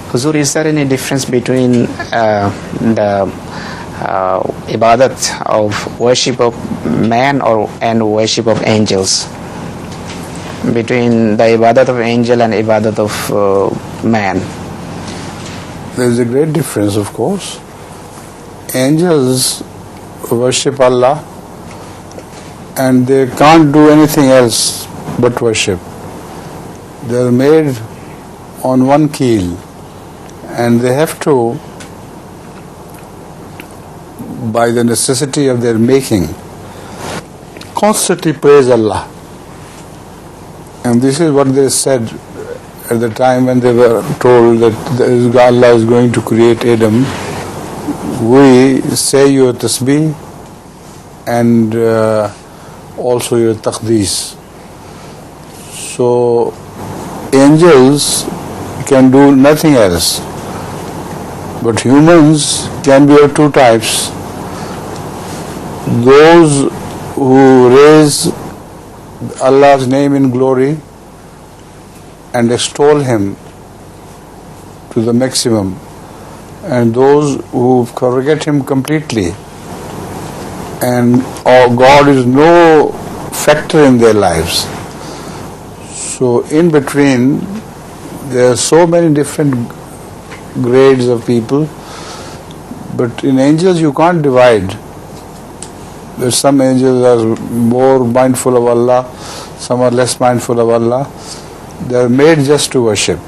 Huzur, is there any difference between the ibadat of worship of man and worship of angels? Between the ibadat of angel and ibadat of man? There is a great difference, of course. Angels worship Allah and they can't do anything else but worship. They are made on one keel and they have to, by the necessity of their making, constantly praise Allah. And this is what they said at the time when they were told that Allah is going to create Adam. We say your tasbih and also your taqdees. So angels can do nothing else. But humans can be of two types. Those who raise Allah's name in glory and extol Him to the maximum, and those who forget Him completely, and God is no factor in their lives. So in between, there are so many different grades of people, but in angels you can't divide. There's some angels are more mindful of Allah, some are less mindful of Allah. They are made just to worship.